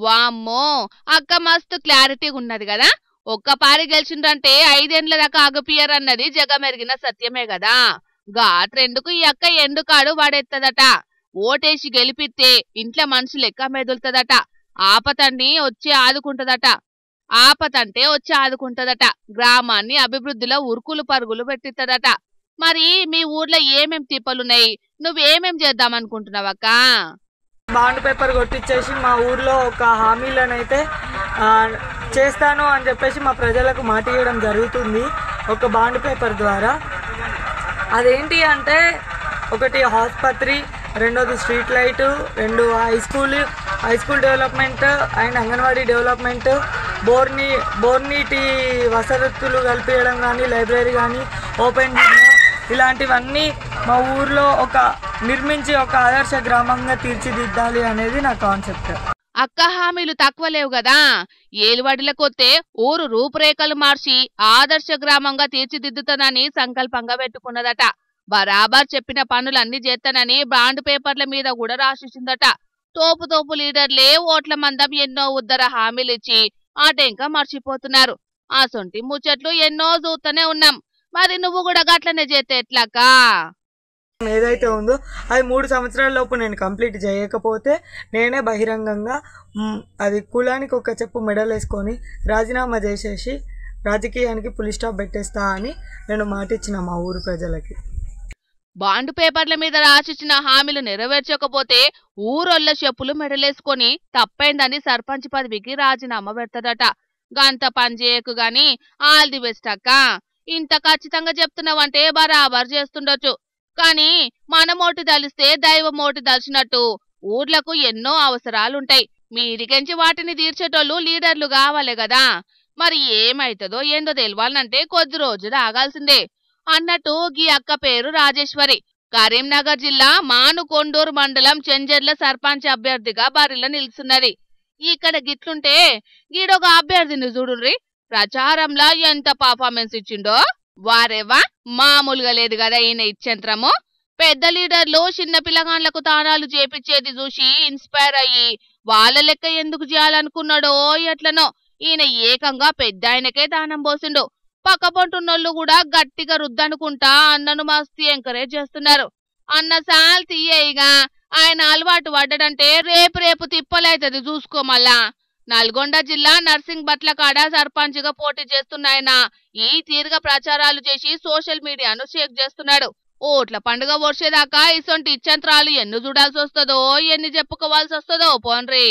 వామ్మో అక్క మస్తు క్లారిటీ ఉన్నది కదా. ఒక్కపారి గెలిచిందంటే 5 ఏళ్ల దాకా ఆగపియరన్నది జగమెరిగిన సత్యమే కదా. గా ట్రెండుకు ఈ అక్క ఎండుకాడు వాడెత్తదట. ఓటేసి గెలిపిస్తే ఇంట్లో మనుషులు లెక్క మెదులుతదట. ఆపతంటే వచ్చి ఆదుకుంటదట. గ్రామాన్ని అభివృద్ధిలో ఉరుకులు పరుగులు పెట్టిత్తదట. మరి మీ ఊర్లో ఏమేం తిప్పలున్నాయి, నువ్వేమేం చేద్దామనుకుంటున్నావక్క? బాండ్ పేపర్ కొట్టించేసి మా ఊర్లో ఒక హామీలనైతే చేస్తాను అని చెప్పేసి మా ప్రజలకు మాట ఇవ్వడం జరుగుతుంది ఒక బాండ్ పేపర్ ద్వారా. అదేంటి అంటే ఒకటి ఆసుపత్రి, రెండోది street light, 2 high school development and anganwadi development, బోర్నీటి వసతులు కల్పించడం కానీ, లైబ్రరీ కానీ, ఓపెన్ జిమ్, ఇలాంటివన్నీ మా ఊర్లో నిర్మించి ఒక ఆదర్శ గ్రామంగా తీర్చిదిద్దాలి అనేది నా కాన్సెప్ట్. అక్క హామీలు తక్కువ లేవు కదా. ఏలువడిలకొత్తే ఊరు రూపురేఖలు మార్చి ఆదర్శ గ్రామంగా తీర్చిదిద్దుతానని సంకల్పంగా పెట్టుకున్నదట. బరాబర్ చెప్పిన పనులన్నీ చేస్తానని బాండ్ పేపర్ల మీద కూడా రాసిచ్చిందట. తోపు లీడర్లే ఓట్ల మందం ఎన్నో ఉద్దర హామీలిచ్చి ఆటెంక మర్చిపోతున్నారు. ఆ సొంటి ముచ్చట్లు ఎన్నో చూస్తూనే ఉన్నాం. మరి నువ్వు కూడా గట్లనే చేస్తే ఎట్లాకా? ఏదైతే ఉందో అది 3 సంవత్సరాల లోపు నేను కంప్లీట్ చేయకపోతే నేనే బహిరంగంగా అది కులానికి ఒక చెప్పు మెడల్ వేసుకొని రాజీనామా చేసేసి రాజకీయానికి పులి స్టాప్ పెట్టేస్తా అని నేను మాటిచ్చిన మా ఊరు ప్రజలకి. బాండ్ పేపర్ల మీద రాసిచ్చిన హామీలు నెరవేర్చకపోతే ఊరొల్ల చెప్పులు మెడలేసుకొని తప్పైందని సర్పంచ్ పదవికి రాజీనామా పెడతదట. గంత పని చేయకు గాని ఆల్ ది బెస్ట్ అక్క. ఇంత ఖచ్చితంగా చెప్తున్నావంటే బరాబర్ చేస్తుండొచ్చు. కానీ మనమోటి దలిస్తే దైవమోటి దలిచినట్టు ఊర్లకు ఎన్నో అవసరాలుంటాయి. మీరికెంచి వాటిని తీర్చేటోళ్ళు లీడర్లు కావాలి కదా. మరి ఏమైతుందో ఏందో తెలవాలంటే కొద్ది రోజులు ఆగాల్సిందే. అన్నట్టు గీ అక్క పేరు రాజేశ్వరి. కరీంనగర్ జిల్లా మానుకొండూరు మండలం చెంజర్ల సర్పంచ్ అభ్యర్థిగా బరిలో నిలుస్తున్నది. ఇక్కడ గిట్లుంటే గీడొక అభ్యర్థిని చూడుర్రి, ప్రచారంలా ఎంత పర్ఫార్మెన్స్ ఇచ్చిండో. వారేవా మామూలుగా లేదు కదా ఈయన ఇచ్చేంత్రము. పెద్ద లీడర్లు చిన్న పిల్లగాండ్లకు తానాలు చేపించేది చూసి ఇన్స్పైర్ అయ్యి వాళ్ళ లెక్క ఎందుకు చేయాలనుకున్నాడో ఎట్లనో ఈయన ఏకంగా పెద్ద ఆయనకే దానం పోసిండు. పక్కపొంటున్నోళ్ళు కూడా గట్టిగా రుద్దనుకుంటా అన్నను మస్తు ఎంకరేజ్ చేస్తున్నారు. అన్న సాల్ తీయగా ఆయన అలవాటు పడ్డాడంటే రేపు తిప్పలైతది చూసుకో. మళ్ళా నల్గొండ జిల్లా నర్సింగ్ బట్ల కాడ సర్పంచ్ గా పోటీ చేస్తున్నాయన ఈ తీరుగా ప్రచారాలు చేసి సోషల్ మీడియాను షేక్ చేస్తున్నాడు. ఓట్ల పండుగ వచ్చేదాకా ఇసొంటి ఇచ్చంత్రాలు ఎన్ని చూడాల్సి వస్తుందో, ఎన్ని చెప్పుకోవాల్సి వస్తుందో పోన్రీ.